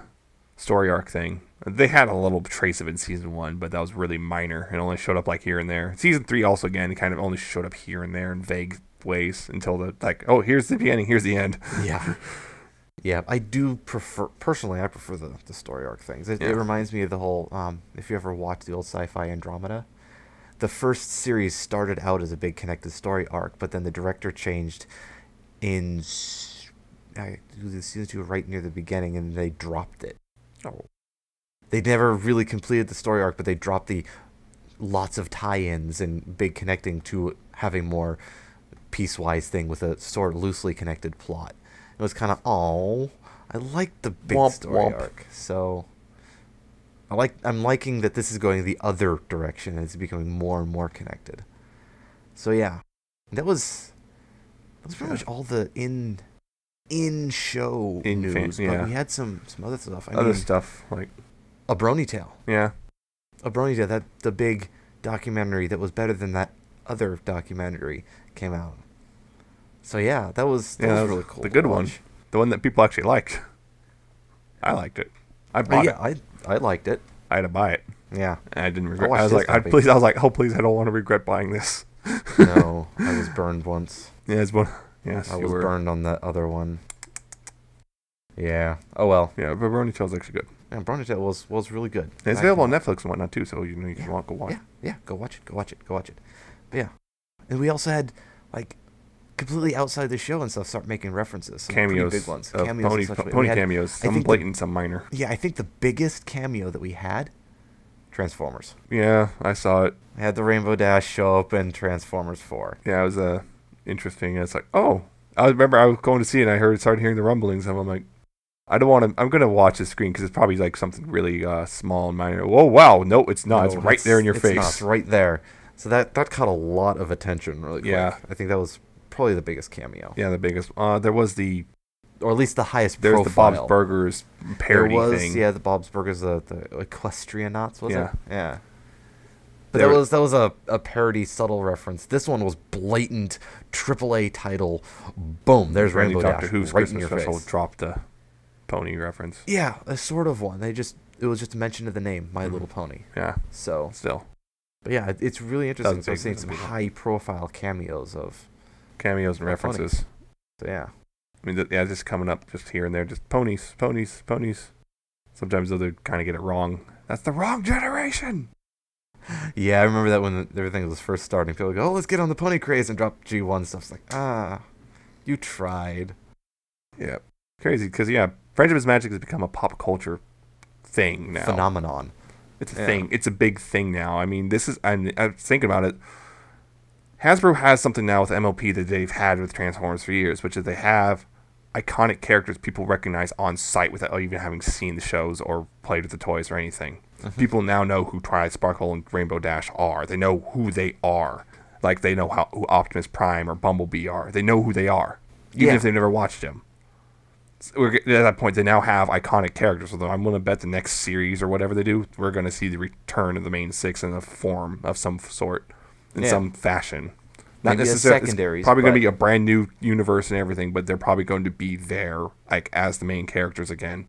story arc thing. They had a little trace of it in season 1, but that was really minor. It only showed up like here and there. Season 3 also, again, it kind of only showed up here and there in vague ways until oh, here's the beginning, here's the end. Yeah. Yeah, I do personally, I prefer the story arc things. It reminds me of the whole, if you ever watched the old sci-fi Andromeda, the first series started out as a big connected story arc, but then the director changed in season 2 right near the beginning, and they dropped it. Oh. They never really completed the story arc, but they dropped the lots of tie-ins and big connecting to having more piecewise thing with a sort of loosely connected plot. It was kind of, I like the big story arc. So I'm liking that this is going the other direction and it's becoming more and more connected. So yeah, that was pretty much all the in-show news. But we had some other stuff. Other stuff like A Brony Tale. Yeah. A Brony Tale, that the big documentary that was better than that other documentary came out. So yeah, that was really cool. The good one. The one that people actually liked. I liked it. I bought it. I liked it. I had to buy it. Yeah. And I didn't regret it. I was like, oh please, I don't want to regret buying this. No, I was burned once. Yeah, it's one. Yes, I was burned on that other one. Yeah. Oh well. Yeah, but Brony Tale's actually good. Yeah, Brony Tale was really good. And it's available on Netflix and whatnot too, so you can go watch it. Yeah, go watch it. But yeah. And we also had completely outside the show and stuff start making references. Some cameos. Big ones. Cameos. Pony cameos. Some blatant, some minor. Yeah, I think the biggest cameo that we had, Transformers. Yeah, I saw it. I had the Rainbow Dash show up in Transformers 4. Yeah, it was interesting. It's like, oh. I remember I was going to see it and I started hearing the rumblings and I'm like, I don't want to. I'm going to watch the screen because it's probably like something really small and minor. Oh, wow. No, it's not. It's right there in your face. It's right there. So that caught a lot of attention really quick. Yeah. I think that was probably the biggest cameo. Yeah, the biggest. There was or at least the highest profile. There's the Bob's Burgers parody thing. Yeah, the Bob's Burgers, the Equestria-nauts, was it? Yeah. But that was a parody, subtle reference. This one was blatant AAA title. Boom, there's Rainbow Dash Who's right Christmas in your special face. dropped the pony reference. Yeah, a sort of one. It was just a mention of the name, My Little Pony. Yeah. So still. But yeah, it's really interesting. So seeing some high-profile cameos and references. So yeah. I mean, just coming up just here and there, just ponies. Sometimes they'll kind of get it wrong. That's the wrong generation. Yeah, I remember that when everything was first starting. People would go, let's get on the pony craze and drop G1 stuff. It's like, you tried. Yeah. Crazy, because, Friendship is Magic has become a pop culture thing now. Phenomenon. It's a thing. It's a big thing now. I mean, I'm thinking about it. Hasbro has something now with MLP that they've had with Transformers for years, which is they have iconic characters people recognize on sight without even having seen the shows or played with the toys or anything. Mm-hmm. People now know who Tri-Sparkle and Rainbow Dash are. They know who they are. Like, they know who Optimus Prime or Bumblebee are. They know who they are, even if they've never watched them. So we're at that point, they now have iconic characters. So I'm going to bet the next series or whatever they do, we're going to see the return of the main six in a form of some sort, in some fashion. Not necessarily secondaries. It's probably going to be a brand new universe and everything, but they're probably going to be there, like, as the main characters again.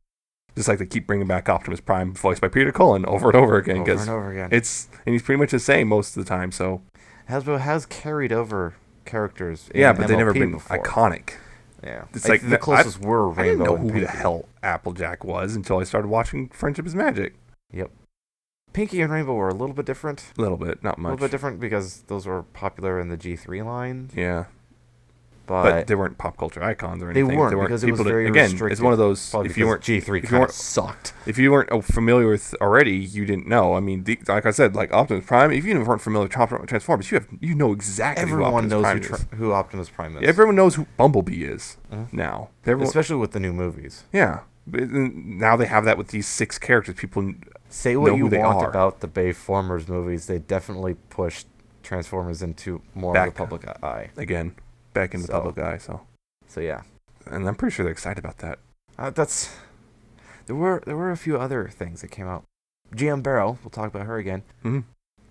Just like they keep bringing back Optimus Prime, voiced by Peter Cullen, over and over again. Over and over again. And he's pretty much the same most of the time. So Hasbro has carried over characters. Yeah, but they've never been before. Iconic. Yeah, it's like the closest were Rainbow. I didn't know and who Pinky. the hell Applejack was until I started watching Friendship is Magic. Yep. Pinky and Rainbow were a little bit different. A little bit, not much. A little bit different because those were popular in the G3 line. Yeah. But they weren't pop culture icons or anything. They weren't because it was very restricted. It's one of those. Probably if you weren't G3, kind of sucked. If you weren't familiar with already, you didn't know. I mean, like I said, like Optimus Prime. If you even weren't familiar with Transformers, you know exactly. Everyone knows who Optimus Prime is. Yeah, everyone knows who Bumblebee is now. Especially with the new movies. Yeah, but now they have that with these 6 characters. People say what you want about the Bayformers movies. They definitely pushed Transformers into more of the public eye again. Back in the public eye, so So yeah. And I'm pretty sure they're excited about that. There were a few other things that came out. GM Barrow, we'll talk about her again. Mm-hmm.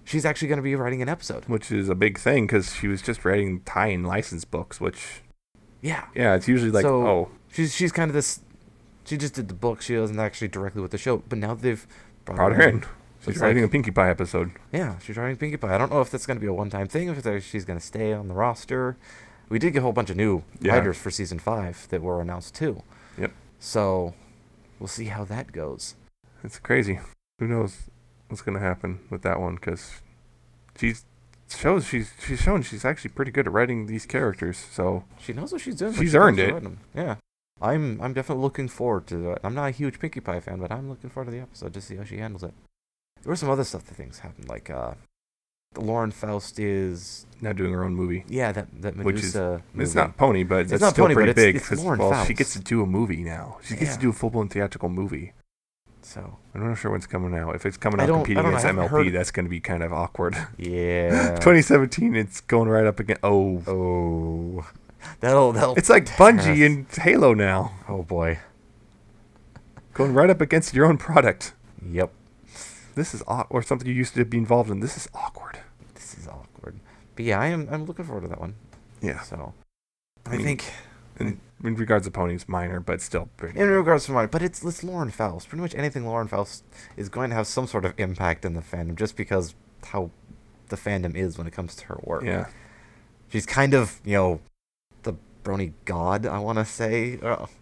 She's actually going to be writing an episode. Which is a big thing, because she was just writing tie-in license books, which... Yeah. Yeah, it's usually like, so, She's kind of this... She just did the book. She wasn't actually directly with the show. But now they've brought her in. She's writing a Pinkie Pie episode. Yeah, she's writing Pinkie Pie. I don't know if that's going to be a one-time thing, if she's going to stay on the roster. We did get a whole bunch of new writers for Season 5 that were announced, too. Yep. So, we'll see how that goes. It's crazy. Who knows what's going to happen with that one, because she's shown she's actually pretty good at writing these characters. So she knows what she's doing. She's earned it. Yeah. I'm definitely looking forward to it. I'm not a huge Pinkie Pie fan, but I'm looking forward to the episode to see how she handles it. There were some other stuff that things happened, like Lauren Faust is now doing her own movie. Yeah, that Medusa movie. It's not Pony, but it's still Pony, pretty big. It's Lauren Faust. She gets to do a movie now. She gets to do a full-blown theatrical movie. So I'm not sure when it's coming out. If it's coming out competing against MLP, that's going to be kind of awkward. Yeah. 2017, it's going right up against. Oh. That'll. It's like Bungie and Halo now. Oh boy. Going right up against your own product. Yep. This is or something you used to be involved in. This is awkward. But yeah, I'm looking forward to that one. Yeah. So I think in regards to Ponies, minor, but still pretty. In regards to minor, but it's Lauren Faust. Pretty much anything Lauren Faust is going to have some sort of impact in the fandom, just because how the fandom is when it comes to her work. Yeah. She's kind of, the brony god, I want to say.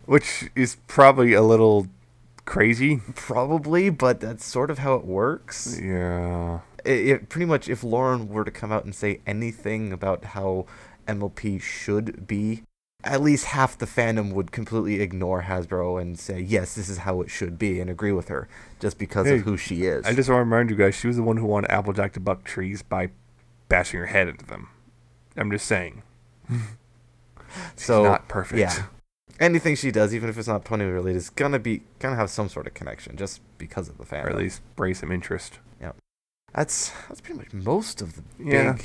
Which is probably a little crazy. Probably, but that's sort of how it works. Yeah. It pretty much, if Lauren were to come out and say anything about how MLP should be, at least half the fandom would completely ignore Hasbro and say, yes, this is how it should be, and agree with her, just because of who she is. I just want to remind you guys, she was the one who wanted Applejack to buck trees by bashing her head into them. I'm just saying. She's not perfect. Yeah. Anything she does, even if it's not pony related, is gonna have some sort of connection, just because of the fandom. Or at least raise some interest. Yeah. That's pretty much most of the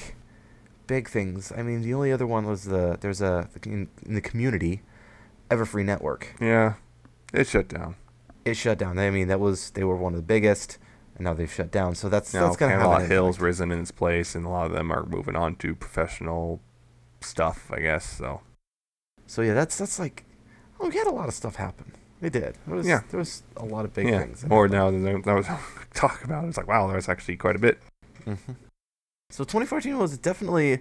big things. I mean, the only other one was in the community, Everfree Network. Yeah, it shut down. I mean, they were one of the biggest, and now they've shut down. So that's going to have a lot of Hill's risen in its place, and a lot of them are moving on to professional stuff, I guess. So yeah, that's like, we had a lot of stuff happen. We did. There was a lot of big things. More now than I was talk about. It's like, wow, there's actually quite a bit. Mm-hmm. So 2014 was definitely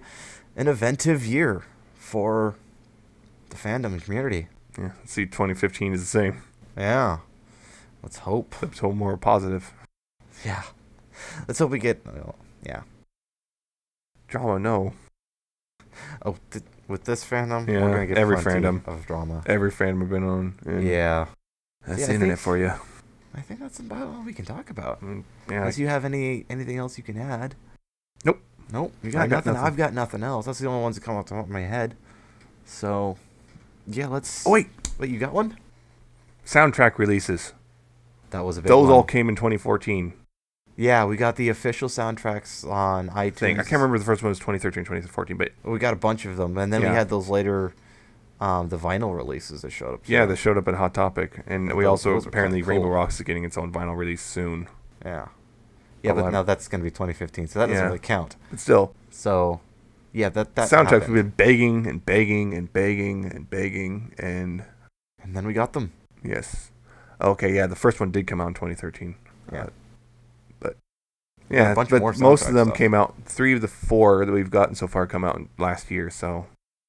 an inventive year for the fandom and community. Yeah, let's see, 2015 is the same. Yeah. Let's hope. Let's hope more positive. Yeah. Let's hope we get, Drama, no. Oh, with this fandom, we're going to get every fandom of drama. Every fandom we've been on. Yeah. That's the internet for you. I think that's about all we can talk about. Yeah. Unless you have anything else you can add. Nope. You got nothing. I've got nothing else. That's the only ones that come off the top of my head. So, yeah, let's... Oh, wait, you got one? Soundtrack releases. That was a big Those one. all came in 2014. Yeah, we got the official soundtracks on iTunes. I can't remember the first one was 2013, 2014, but... We got a bunch of them. And then we had those later... the vinyl releases that showed up. Yeah, they showed up at Hot Topic. And we also, apparently, Rainbow Rocks is getting its own vinyl release soon. Yeah. Yeah, but now that's going to be 2015, so that doesn't really count. But still. So, yeah, that soundtracks have been begging and begging and begging and begging, and then we got them. Yes. Okay, yeah, the first one did come out in 2013. Yeah. But most of them came out, 3 of the 4 that we've gotten so far come out last year, so...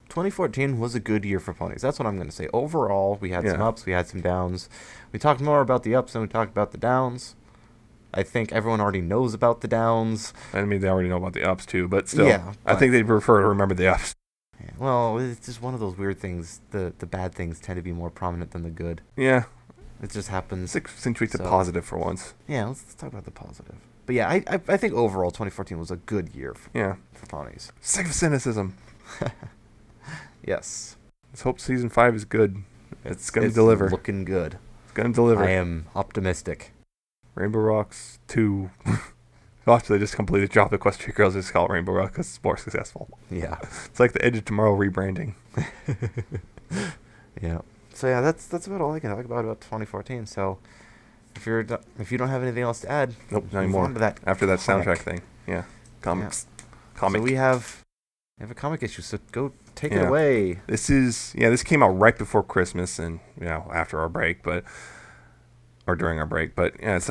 2014 was a good year for ponies. That's what I'm going to say. Overall, we had some ups, we had some downs. We talked more about the ups than we talked about the downs. I think everyone already knows about the downs. I mean, they already know about the ups, too, but still, I think they prefer to remember the ups. Yeah, well, it's just one of those weird things. The bad things tend to be more prominent than the good. Yeah. It just happens. Let's accentuate the positive for once. Yeah, let's talk about the positive. But yeah, I think overall 2014 was a good year for ponies. Sick of cynicism. Yes. Let's hope Season 5 is good. It's going to deliver. It's looking good. It's going to deliver. I am optimistic. Rainbow Rocks 2. Actually, they just completely dropped the Equestria Girls. Just call it Rainbow Rocks because it's more successful. Yeah. It's like the Edge of Tomorrow rebranding. Yeah. So yeah, that's about all I can talk about 2014. So if you don't have anything else to add, Nope, not move anymore. on to that After that comic. soundtrack thing. Yeah. Comics. Yeah. Comic. So we have a comic issue, so go take it away. This came out right before Christmas and after our break, or during our break, but yeah, it's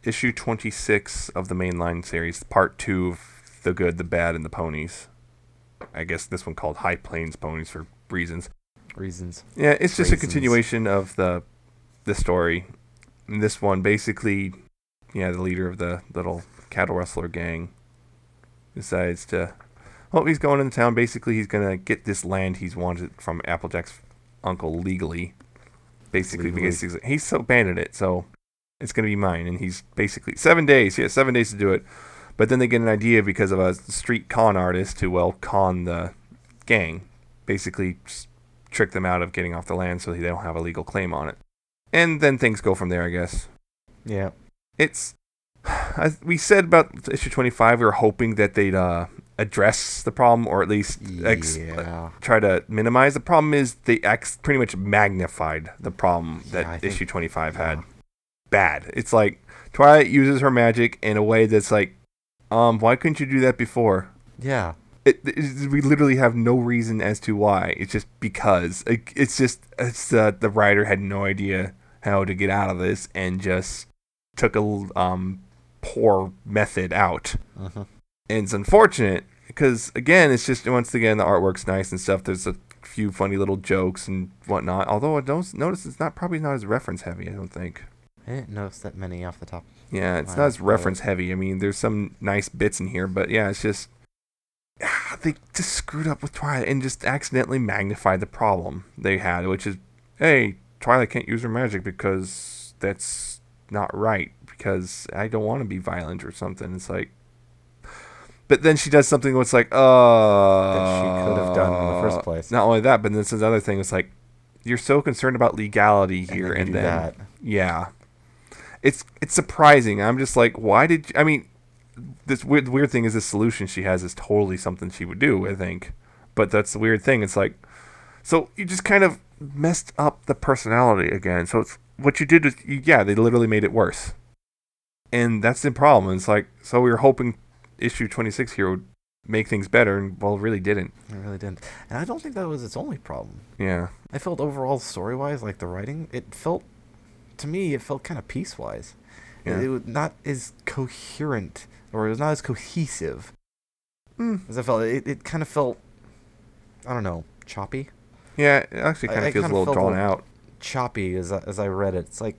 issue 26 of the mainline series, part 2 of The Good, the Bad, and the Ponies. I guess this one called High Plains Ponies for reasons. Yeah, it's just a continuation of the story. And this one, basically, the leader of the little cattle rustler gang decides to... Well, he's going into town. Basically, he's going to get this land he's wanted from Applejack's uncle legally. Basically, because he's so abandoned it, so it's going to be mine. And he's basically 7 days. He has 7 days to do it. But then they get an idea because of a street con artist to, con the gang. Basically, trick them out of getting off the land so they don't have a legal claim on it. And then things go from there, I guess. Yeah. It's... As we said about issue 25, we were hoping that they'd address the problem, or at least try to minimize the problem. Is they pretty much magnified the problem that issue 25 had. Bad. It's like Twilight uses her magic in a way that's like, why couldn't you do that before? Yeah. We literally have no reason as to why. It's just because. The writer had no idea how to get out of this and just took a poor method out. Uh-huh. And it's unfortunate because, again, it's just, once again, the artwork's nice and stuff. There's a few funny little jokes and whatnot. Although I don't notice it's probably not as reference heavy, I don't think. I didn't notice that many off the top. Yeah, it's not as reference heavy. I mean, there's some nice bits in here, but yeah, it's just... They just screwed up with Twilight and just accidentally magnified the problem they had, which is, hey, Twilight can't use her magic because that's not right, because I don't want to be violent or something. It's like... But then she does something where it's like, that she could have done in the first place. Not only that, but this is another thing. It's like, you're so concerned about legality here, and then that. Yeah, it's surprising. I'm just like, why did you, I mean, this weird thing is the solution she has is totally something she would do, I think. But that's the weird thing. It's like, so you just kind of messed up the personality again. So it's, what you did was, they literally made it worse, and that's the problem. It's like, so we were hoping issue 26 here would make things better, and well, it really didn't. It really didn't. And I don't think that was its only problem. Yeah. I felt overall story-wise, like the writing, to me, it felt kind of piecewise. Yeah. It was not as coherent, or it was not as cohesive as I felt. It kind of felt, I don't know, choppy. Yeah, it actually kind of feels a little drawn out. Choppy as I read it. It's like,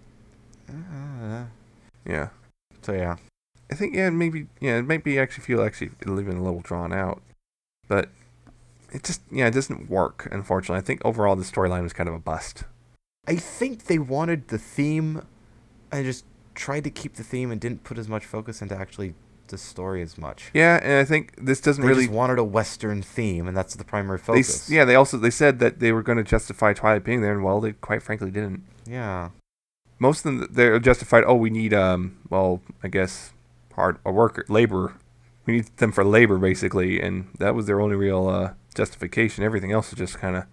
yeah. So yeah. I think it might be actually feel even a little drawn out, but it just it doesn't work, unfortunately. I think overall the storyline was kind of a bust. I think they wanted the theme and just tried to keep the theme and didn't put as much focus into actually the story as much. Yeah, and I think this doesn't really... They just wanted a Western theme, and that's the primary focus. They said that they were going to justify Twilight being there, and well, they quite frankly didn't. Yeah. Most of them, they're justified, we need, I guess... labor. We need them for labor, basically, and that was their only real justification. Everything else is just kind of...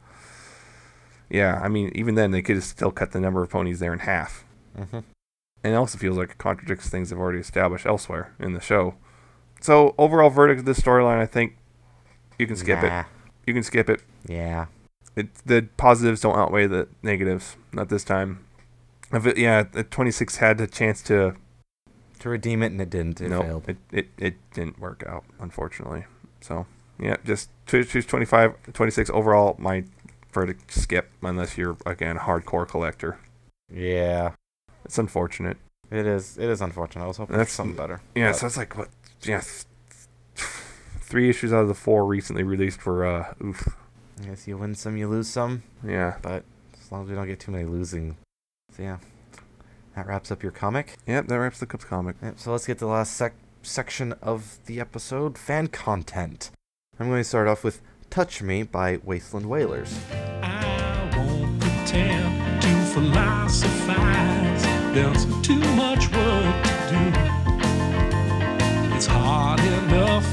Yeah, I mean, even then, they could have still cut the number of ponies there in half. Mm-hmm. And it also feels like it contradicts things they've already established elsewhere in the show. So, overall verdict of this storyline, I think you can skip it. You can skip it. Yeah. The positives don't outweigh the negatives. Not this time. The 26 had the chance to redeem it, and it didn't. It failed. It didn't work out, unfortunately. So, yeah, just choose 26 overall. My verdict, skip, unless you're, again, a hardcore collector. Yeah. It's unfortunate. It is unfortunate. I was hoping for something better. Yeah, so it's like, what? Yeah, 3 issues out of the 4 recently released were, oof. I guess you win some, you lose some. Yeah. But as long as we don't get too many losing. So, yeah. That wraps up your comic. Yep, that wraps the comic. Yep, so let's get to the last section of the episode, fan content. I'm going to start off with Touch Me by Wasteland Whalers. I won't pretend to philosophize. There's too much work to do. It's hard enough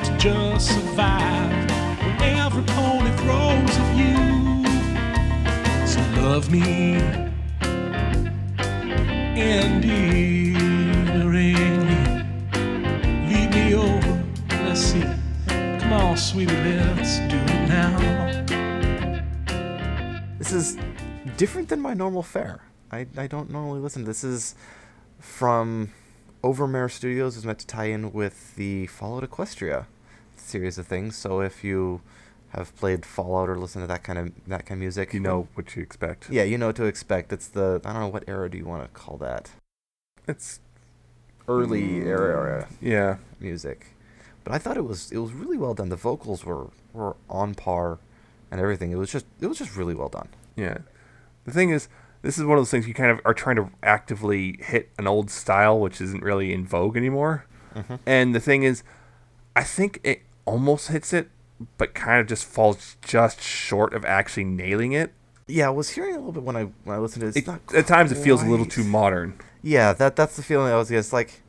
to just survive when every pony throws at you. of me endearingly. Lead me over, let's see. Come on, sweetie, let's do it now. This is different than my normal fare. I don't normally listen to this. This is from Overmare Studios. Is meant to tie in with the Fallout Equestria series of things. So if you have played Fallout or listened to that kind of music, You know what you expect. Yeah, you know what to expect. It's the, I don't know, what era do you want to call that? It's Early era yeah. music. But I thought it was really well done. The vocals were on par and everything. It was just really well done. Yeah. The thing is, this is one of those things you kind of are trying to actively hit an old style which isn't really in vogue anymore. Mm-hmm. And the thing is, I think it almost hits it, but kind of just falls just short of actually nailing it. Yeah, I was hearing a little bit when I listened to it. It's not at times it feels a little quite- too modern. Yeah, that's the feeling I was getting. It's like,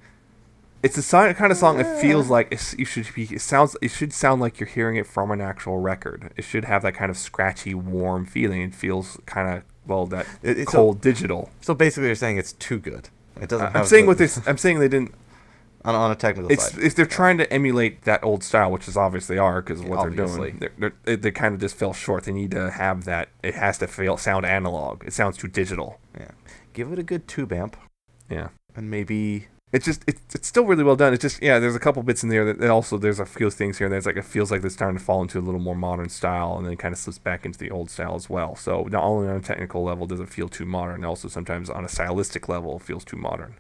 It's the kind of song it feels like it should sound like you're hearing it from an actual record. It should have that kind of scratchy, warm feeling. It feels kind of that It's cold digital. so basically you're saying it's too good. It doesn't have I'm saying they didn't. on a technical side. It's they're trying to emulate that old style, which is obviously are because of what Obviously. they're doing. They kind of just fell short. They need to have that. It has to sound analog. It sounds too digital. Yeah. Give it a good tube amp Yeah. and maybe It's still really well done. It's just there's a couple bits in there that also there's a few things here that's like it feels like it's starting to fall into a little more modern style and then kind of slips back into the old style as well. So not only on a technical level does it feel too modern, also sometimes on a stylistic level it feels too modern.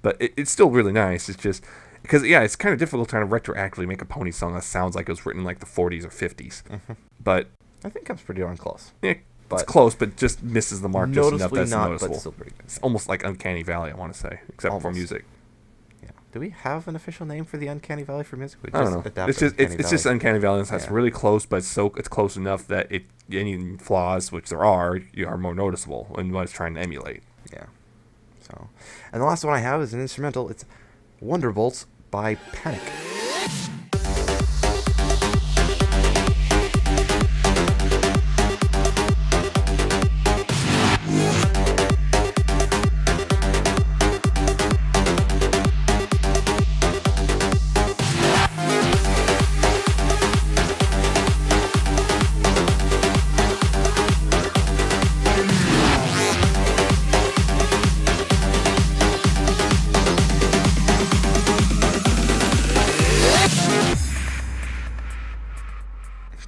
But it's still really nice. It's just because it's kind of difficult trying to retroactively make a pony song that sounds like it was written in like the 40s or 50s. Mm-hmm. But I think comes pretty darn close. it's But close, but just misses the mark just enough noticeably that's not, noticeable. but still pretty good. It's almost like Uncanny Valley, I want to say, except for Almost. music. Yeah. Do we have an official name for the Uncanny Valley for music? We I don't know. adapted It's just Uncanny Valley. That's Yeah. really close, but it's close enough that any flaws, which there are more noticeable in what it's trying to emulate. Yeah. So, and the last one I have is an instrumental. It's Wonderbolts by Panic.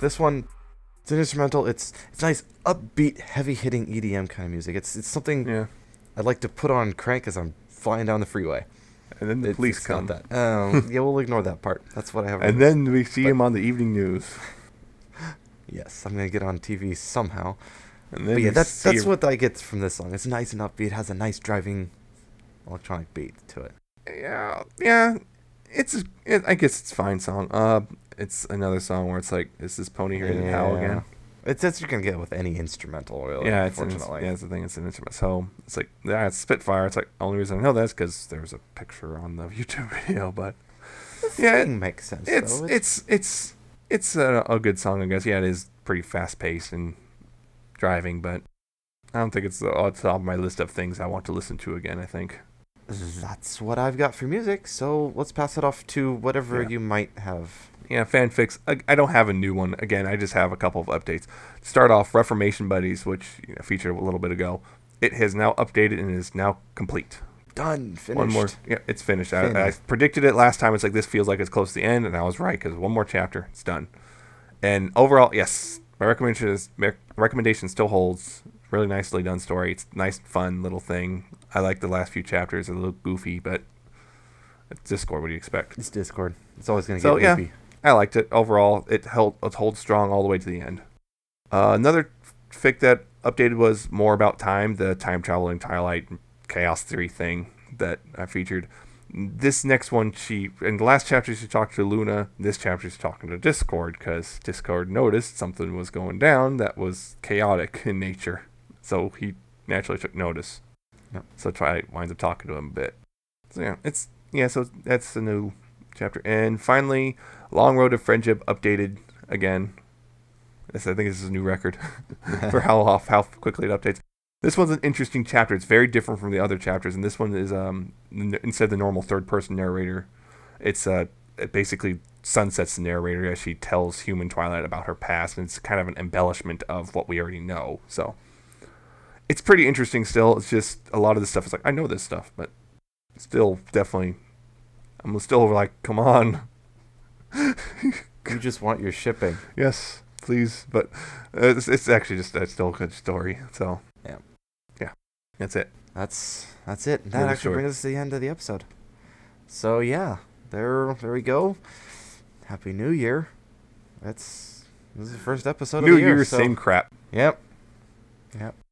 This one, it's an instrumental. It's nice, upbeat, heavy-hitting EDM kind of music. It's something I'd like to put on crank as I'm flying down the freeway. And then the police come. Not that. Yeah, we'll ignore that part. That's what I have. And then we see him on the evening news. Yes, I'm gonna get on TV somehow. And then But yeah, we that's see him- what I get from this song. It's nice and upbeat. It has a nice driving electronic beat to it. Yeah. I guess it's a fine song. It's another song where it's like, is this pony here in hell again? It's you're gonna get with any instrumental, really. Yeah, unfortunately. it's the thing. It's an instrument. So it's like, it's Spitfire. It's like, the only reason I know that is because there's a picture on the YouTube video. But The yeah, thing makes sense. it's though. it's a good song, I guess. Yeah, it is pretty fast paced and driving, but I don't think it's on top of my list of things I want to listen to again. I think. That's what I've got for music. So let's pass it off to whatever Yeah. you might have. Yeah, fanfics. I don't have a new one. Again, I just have a couple of updates. To start off, Reformation Buddies, which featured a little bit ago. It has now updated and is now complete. Done. Finished. One more. Yeah, it's finished. I predicted it last time. It's like, this feels like it's close to the end, and I was right because one more chapter. It's done. And overall, yes, my recommendation still holds. Really nicely done story. It's nice, fun little thing. I like the last few chapters. They're a little goofy, but it's Discord. What do you expect? It's Discord. It's always going to get goofy. I liked it. Overall, it holds strong all the way to the end. Another fic that updated was more about time, the time traveling Twilight chaos theory thing that I featured. This next one, in the last chapter she talked to Luna. This chapter she's talking to Discord because Discord noticed something was going down that was chaotic in nature. So he naturally took notice. Yep. So Twilight winds up talking to him a bit. So so that's the new chapter. And finally, Long Road to Friendship updated again. I think this is a new record for how quickly it updates. This one's an interesting chapter. It's very different from the other chapters, and this one is instead of the normal third-person narrator, it basically sunsets the narrator as she tells human Twilight about her past, and it's kind of an embellishment of what we already know. So it's pretty interesting still. It's just a lot of this stuff is like, I know this stuff, but still definitely, I'm still like, come on. You just want your shipping. Yes, please. But it's actually just still a good story. So yeah, that's it. That's it. That actually brings us to the end of the episode. So yeah, there we go. Happy New Year. This is the first episode of the year. New Year, same crap. Yep.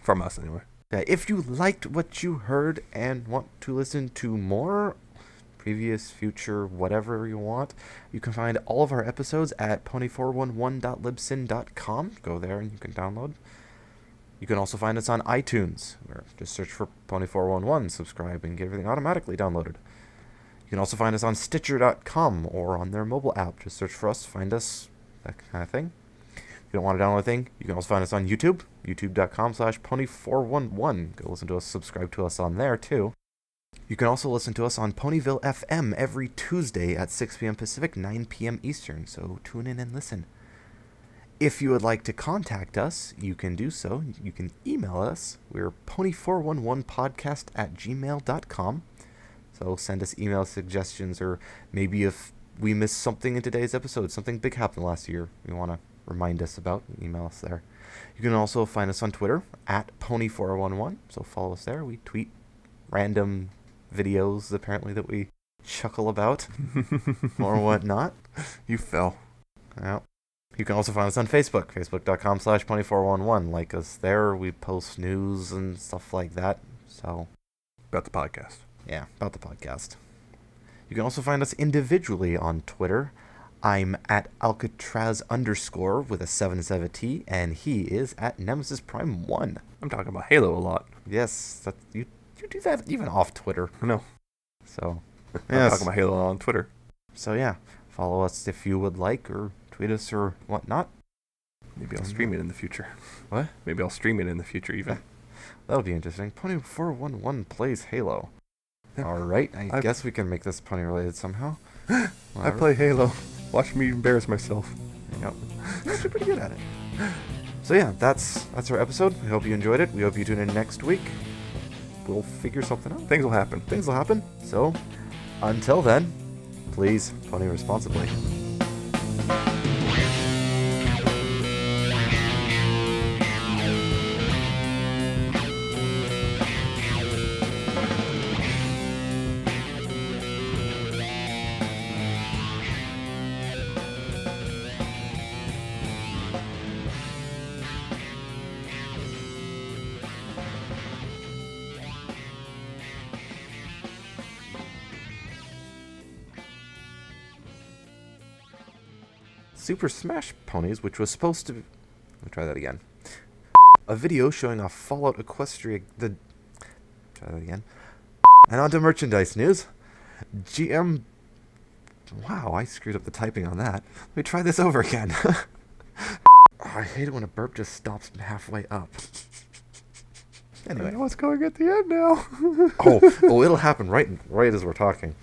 From us anyway. Yeah, if you liked what you heard and want to listen to more, previous, future, whatever you want, you can find all of our episodes at pony411.libsyn.com. Go there and you can download. You can also find us on iTunes, where just search for Pony411, subscribe, and get everything automatically downloaded. You can also find us on Stitcher.com or on their mobile app. Just search for us, find us, that kind of thing. If you don't want to download a thing, you can also find us on YouTube, youtube.com/pony411. Go listen to us, subscribe to us on there, too. You can also listen to us on Ponyville FM every Tuesday at 6 p.m. Pacific, 9 p.m. Eastern, so tune in and listen. If you would like to contact us, you can do so. You can email us. We're pony411podcast@gmail.com. So send us email suggestions, or maybe if we missed something in today's episode, something big happened last year you want to remind us about, email us there. You can also find us on Twitter at Pony411, so follow us there. We tweet random videos, apparently, that we chuckle about or whatnot. You fell. Yeah. You can also find us on Facebook, facebook.com/Pony411. Like us there. We post news and stuff like that. So About the podcast. Yeah, about the podcast. You can also find us individually on Twitter. I'm at Alca7raz_ with a 77T, and he is at Nemesis Prime 1. I'm talking about Halo a lot. Yes, you do that even off Twitter. No. So, yes. I'm talking about Halo on Twitter. So yeah, follow us if you would like, or tweet us or whatnot. Maybe I'll stream it in the future. What? Maybe I'll stream it in the future even. Yeah. That'll be interesting. Pony411 plays Halo. Alright, I guess we can make this pony related somehow. I play Halo. Watch me embarrass myself. Yep. You're actually pretty good at it. So yeah, that's our episode. We hope you enjoyed it. We hope you tune in next week. We'll figure something out. Things will happen. Things will happen. So, until then, please pony responsibly. Super Smash Ponies, which was supposed to be... Let me try that again. A video showing off Fallout Equestria... Try that again. And on to merchandise news. GM... Wow, I screwed up the typing on that. Let me try this over again. I hate it when a burp just stops halfway up. Anyway. I know what's going at the end now. oh, it'll happen right as we're talking.